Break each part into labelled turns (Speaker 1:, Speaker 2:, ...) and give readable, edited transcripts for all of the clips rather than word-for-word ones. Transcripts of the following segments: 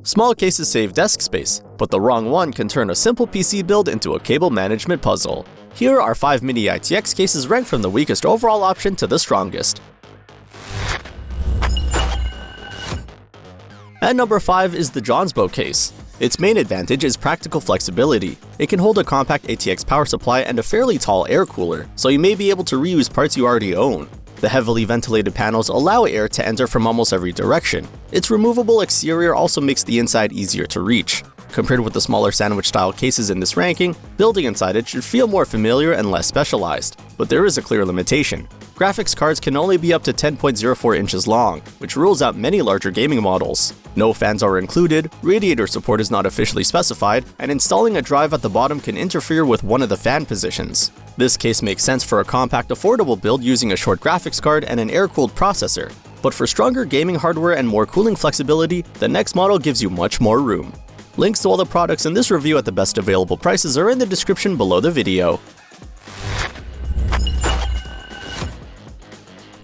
Speaker 1: Small cases save desk space, but the wrong one can turn a simple PC build into a cable management puzzle. Here are 5 Mini-ITX cases ranked from the weakest overall option to the strongest. At number 5 is the JONSBO case. Its main advantage is practical flexibility. It can hold a compact ATX power supply and a fairly tall air cooler, so you may be able to reuse parts you already own. The heavily ventilated panels allow air to enter from almost every direction. Its removable exterior also makes the inside easier to reach. Compared with the smaller sandwich-style cases in this ranking, building inside it should feel more familiar and less specialized. But there is a clear limitation. Graphics cards can only be up to 10.04 inches long, which rules out many larger gaming models. No fans are included, radiator support is not officially specified, and installing a drive at the bottom can interfere with one of the fan positions. This case makes sense for a compact, affordable build using a short graphics card and an air-cooled processor. But for stronger gaming hardware and more cooling flexibility, the next model gives you much more room. Links to all the products in this review at the best available prices are in the description below the video.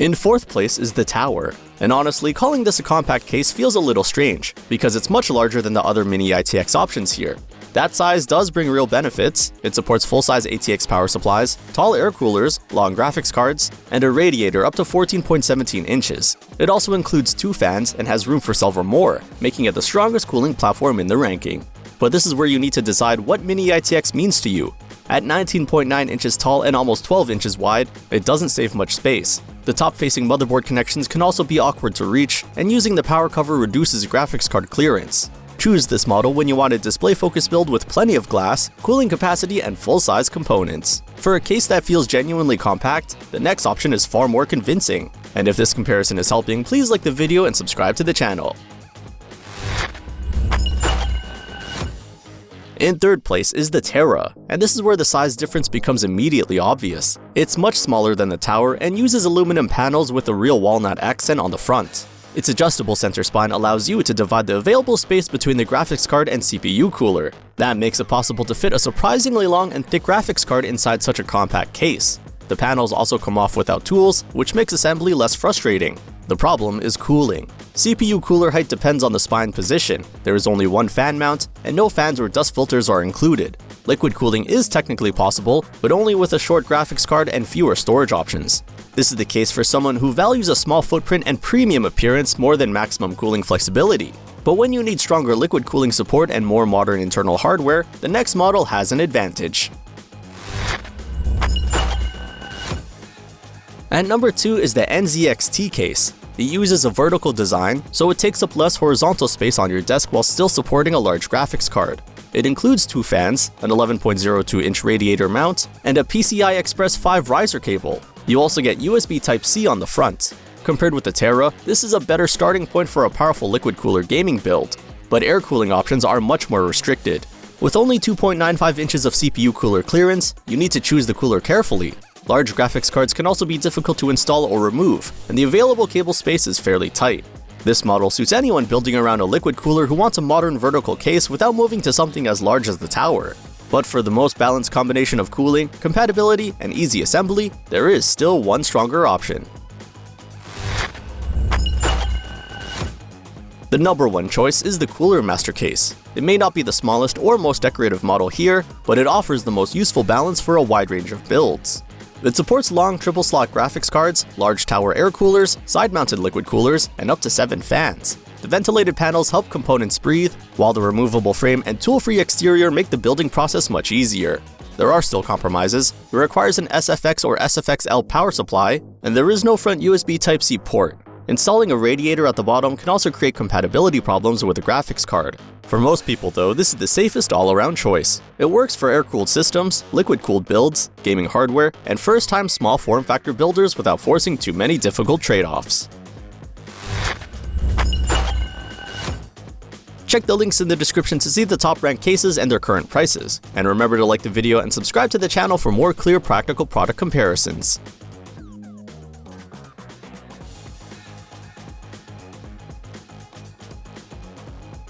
Speaker 1: In 4th place is the Tower, and honestly, calling this a compact case feels a little strange, because it's much larger than the other Mini-ITX options here. That size does bring real benefits. It supports full-size ATX power supplies, tall air coolers, long graphics cards, and a radiator up to 14.17 inches. It also includes 2 fans and has room for several more, making it the strongest cooling platform in the ranking. But this is where you need to decide what Mini-ITX means to you. At 19.9 inches tall and almost 12 inches wide, it doesn't save much space. The top-facing motherboard connections can also be awkward to reach, and using the power cover reduces graphics card clearance. Choose this model when you want a display-focused build with plenty of glass, cooling capacity, and full-size components. For a case that feels genuinely compact, the next option is far more convincing. And if this comparison is helping, please like the video and subscribe to the channel. In 3rd place is the Terra, and this is where the size difference becomes immediately obvious. It's much smaller than the Tower and uses aluminum panels with a real walnut accent on the front. Its adjustable center spine allows you to divide the available space between the graphics card and CPU cooler. That makes it possible to fit a surprisingly long and thick graphics card inside such a compact case. The panels also come off without tools, which makes assembly less frustrating. The problem is cooling. CPU cooler height depends on the spine position. There is only one fan mount, and no fans or dust filters are included. Liquid cooling is technically possible, but only with a short graphics card and fewer storage options. This is the case for someone who values a small footprint and premium appearance more than maximum cooling flexibility. But when you need stronger liquid cooling support and more modern internal hardware, the next model has an advantage. At number 2 is the NZXT case. It uses a vertical design, so it takes up less horizontal space on your desk while still supporting a large graphics card. It includes 2 fans, an 11.02-inch radiator mount, and a PCI Express 5 riser cable. You also get USB Type-C on the front. Compared with the Terra, this is a better starting point for a powerful liquid cooler gaming build, but air cooling options are much more restricted. With only 2.95 inches of CPU cooler clearance, you need to choose the cooler carefully. Large graphics cards can also be difficult to install or remove, and the available cable space is fairly tight. This model suits anyone building around a liquid cooler who wants a modern vertical case without moving to something as large as the Tower. But for the most balanced combination of cooling, compatibility, and easy assembly, there is still one stronger option. The number 1 choice is the Cooler Master case. It may not be the smallest or most decorative model here, but it offers the most useful balance for a wide range of builds. It supports long triple-slot graphics cards, large tower air coolers, side-mounted liquid coolers, and up to 7 fans. The ventilated panels help components breathe, while the removable frame and tool-free exterior make the building process much easier. There are still compromises. It requires an SFX or SFXL power supply, and there is no front USB Type-C port. Installing a radiator at the bottom can also create compatibility problems with a graphics card. For most people though, this is the safest all-around choice. It works for air-cooled systems, liquid-cooled builds, gaming hardware, and first-time small form factor builders without forcing too many difficult trade-offs. Check the links in the description to see the top-ranked cases and their current prices. And remember to like the video and subscribe to the channel for more clear practical product comparisons.